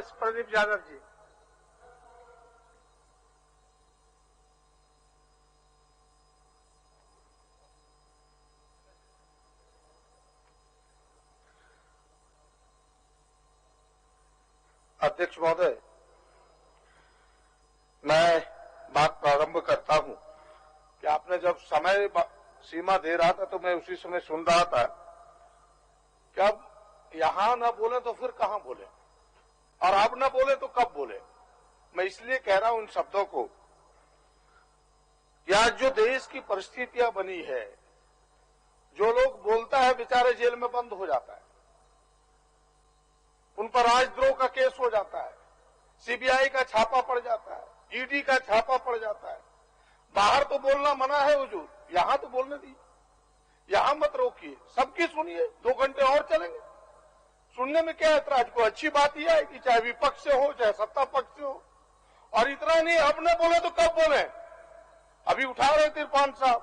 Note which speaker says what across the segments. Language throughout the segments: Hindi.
Speaker 1: प्रदीप यादव जी।
Speaker 2: अध्यक्ष महोदय, मैं बात प्रारंभ करता हूं कि आपने जब समय सीमा दे रहा था तो मैं उसी समय सुन रहा था कि अब यहां न बोले तो फिर कहां बोले, और अब न बोले तो कब बोले। मैं इसलिए कह रहा हूं इन शब्दों को कि आज जो देश की परिस्थितियां बनी है, जो लोग बोलता है बेचारे जेल में बंद हो जाता है, उन पर राजद्रोह का केस हो जाता है, सीबीआई का छापा पड़ जाता है, ईडी का छापा पड़ जाता है। बाहर तो बोलना मना है हुजूर, यहां तो बोलने दीजिए, यहां मत रोकिए, सबकी सुनिए, 2 घंटे और चलेंगे। सुनने में क्या ऐतराज? को अच्छी बात यह है कि चाहे विपक्ष से हो चाहे सत्ता पक्ष से हो। और इतना नहीं, अब न बोले तो कब बोले? अभी उठा रहे थे इरफान साहब,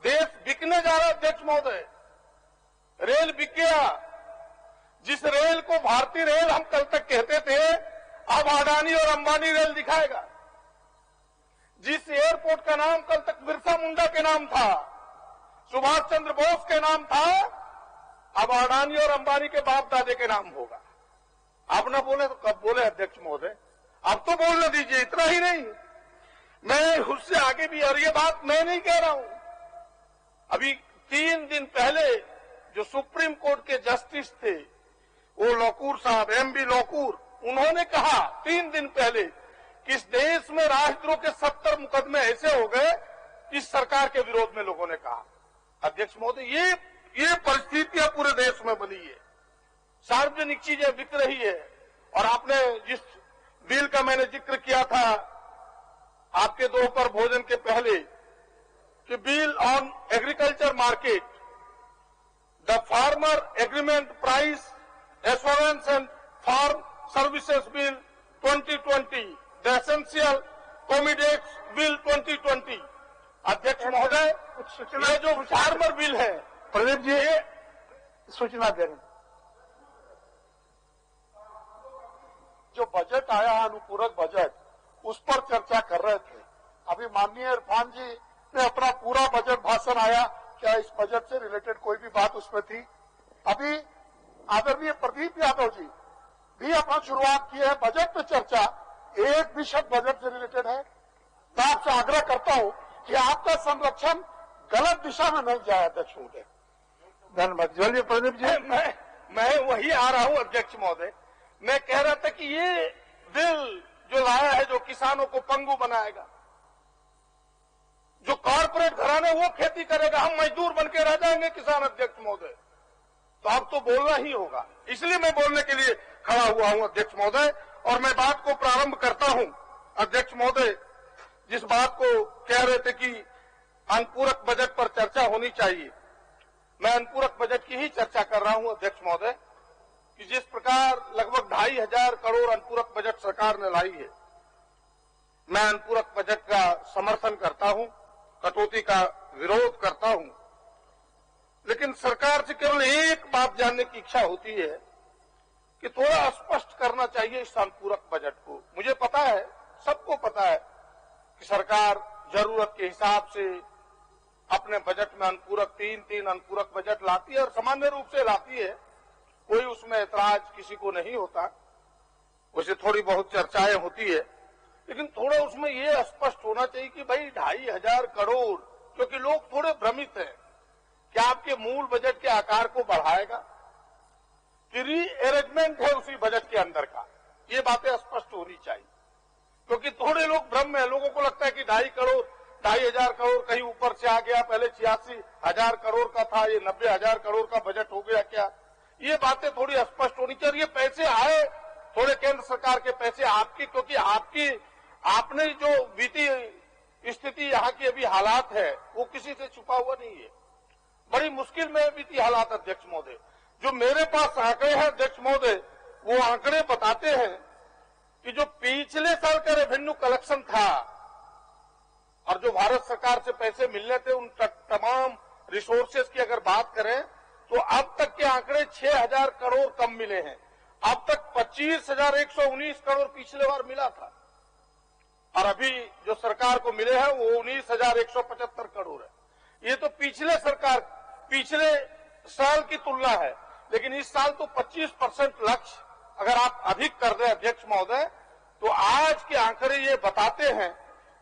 Speaker 2: देश बिकने जा रहा है अध्यक्ष महोदय, रेल बिक गया। जिस रेल को भारतीय रेल हम कल तक कहते थे, अब अडानी और अंबानी रेल दिखाएगा। जिस एयरपोर्ट का नाम कल तक बिरसा मुंडा के नाम था, सुभाष चंद्र बोस के नाम था, अब अडानी और अंबानी के बाप दादे के नाम होगा। अब न बोले तो कब बोले अध्यक्ष महोदय? अब तो बोलने दीजिए। इतना ही नहीं, मैं उससे आगे भी, और ये बात मैं नहीं कह रहा हूं, अभी 3 दिन पहले जो सुप्रीम कोर्ट के जस्टिस थे, वो लोकूर साहब, एमबी लोकूर, उन्होंने कहा 3 दिन पहले कि इस देश में राजद्रोह के 70 मुकदमे ऐसे हो गए कि सरकार के विरोध में लोगों ने कहा। अध्यक्ष महोदय, ये परिस्थितियां पूरे देश में बनी है, सार्वजनिक चीजें बिक रही है। और आपने जिस बिल का मैंने जिक्र किया था आपके दोपहर भोजन के पहले, कि bill on agriculture market, the farmer agreement price assurance and farm services bill 2020, the essential commodities bill 2020। अध्यक्ष महोदय, ये जो फार्मर बिल है,
Speaker 1: प्रदीप जी सूचना दे रहे हैं।
Speaker 3: जो बजट आया, अनुपूरक बजट, उस पर चर्चा कर रहे थे। अभी माननीय इरफान जी ने अपना पूरा बजट भाषण आया, क्या इस बजट से रिलेटेड कोई भी बात उसमें थी? अभी आदरणीय प्रदीप यादव जी भी अपना शुरुआत की है बजट पे चर्चा, एक भी शब्द बजट से रिलेटेड है? मैं आपसे आग्रह करता हूं कि आपका संरक्षण गलत दिशा में नहीं जाए अध्यक्ष महोदय।
Speaker 1: धन्यवाद। चलिए प्रदीप जी।
Speaker 2: मैं वही आ रहा हूं अध्यक्ष महोदय। मैं कह रहा था कि ये बिल जो लाया है, जो किसानों को पंगु बनाएगा, जो कॉर्पोरेट घराने वो खेती करेगा, हम मजदूर बन के रह जाएंगे किसान। अध्यक्ष महोदय, तो अब तो बोलना ही होगा, इसलिए मैं बोलने के लिए खड़ा हुआ हूं अध्यक्ष महोदय। और मैं बात को प्रारंभ करता हूं अध्यक्ष महोदय, जिस बात को कह रहे थे कि अनुपूरक बजट पर चर्चा होनी चाहिए। मैं अनुपूरक बजट की ही चर्चा कर रहा हूं अध्यक्ष महोदय, कि जिस प्रकार लगभग 2,500 करोड़ अनुपूरक बजट सरकार ने लाई है, मैं अनुपूरक बजट का समर्थन करता हूं, कटौती का विरोध करता हूं। लेकिन सरकार से केवल एक बात जानने की इच्छा होती है कि थोड़ा स्पष्ट करना चाहिए इस अनुपूरक बजट को। मुझे पता है, सबको पता है कि सरकार जरूरत के हिसाब से अपने बजट में अनुपूरक 3 अनुपूरक बजट लाती है, और सामान्य रूप से लाती है, कोई उसमें ऐतराज किसी को नहीं होता। वैसे थोड़ी बहुत चर्चाएं होती है, लेकिन थोड़ा उसमें यह स्पष्ट होना चाहिए कि भाई 2,500 करोड़, क्योंकि लोग थोड़े भ्रमित हैं, क्या आपके मूल बजट के आकार को बढ़ाएगा कि रीअरेंजमेंट है उसी बजट के अंदर का? ये बातें स्पष्ट होनी चाहिए, क्योंकि थोड़े लोग भ्रम में, लोगों को लगता है कि 2,500 करोड़ कहीं ऊपर से आ गया, पहले 86,000 करोड़ का था, ये 90,000 करोड़ का बजट हो गया क्या? ये बातें थोड़ी स्पष्ट होनी चाहिए। ये पैसे आए थोड़े केंद्र सरकार के पैसे आपकी, क्योंकि आपने जो वित्तीय स्थिति यहाँ की अभी हालात है, वो किसी से छुपा हुआ नहीं है। बड़ी मुश्किल में वित्तीय हालात अध्यक्ष महोदय। जो मेरे पास आंकड़े हैं अध्यक्ष महोदय, वो आंकड़े बताते हैं कि जो पिछले साल का रेवेन्यू कलेक्शन था और जो भारत सरकार से पैसे मिलने थे, उन तमाम रिसोर्सेज की अगर बात करें तो अब तक के आंकड़े 6,000 करोड़ कम मिले हैं। अब तक 25,119 करोड़ पिछले बार मिला था और अभी जो सरकार को मिले हैं वो 19,175 करोड़ है। ये तो पिछले साल की तुलना है, लेकिन इस साल तो 25% लक्ष्य अगर आप अधिक कर दें अध्यक्ष महोदय, तो आज के आंकड़े ये बताते हैं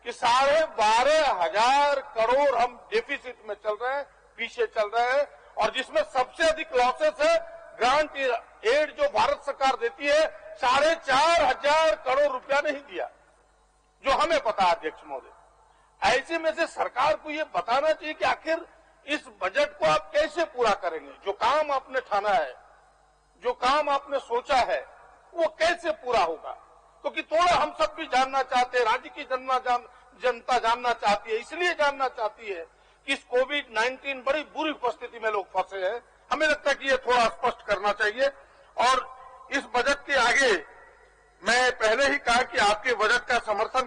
Speaker 2: कि 12,500 करोड़ हम डेफिसिट में चल रहे हैं, पीछे चल रहे हैं, और जिसमें सबसे अधिक लॉसेस है ग्रांट एड जो भारत सरकार देती है, 4,500 करोड़ रुपया नहीं दिया, जो हमें पता है अध्यक्ष महोदय। ऐसे में से सरकार को ये बताना चाहिए कि आखिर इस बजट को आप कैसे पूरा करेंगे। जो काम आपने ठाना है, जो काम आपने सोचा है, वो कैसे पूरा होगा, क्योंकि थोड़ा हम सब भी जानना चाहते हैं, राज्य की जनता जानना चाहती है, इसलिए जानना चाहती है कि इस कोविड-19 बड़ी बुरी परिस्थिति में लोग फंसे हैं। हमें लगता है कि ये थोड़ा स्पष्ट करना चाहिए। और इस बजट के आगे मैं पहले ही कहा कि आपके बजट का समर्थन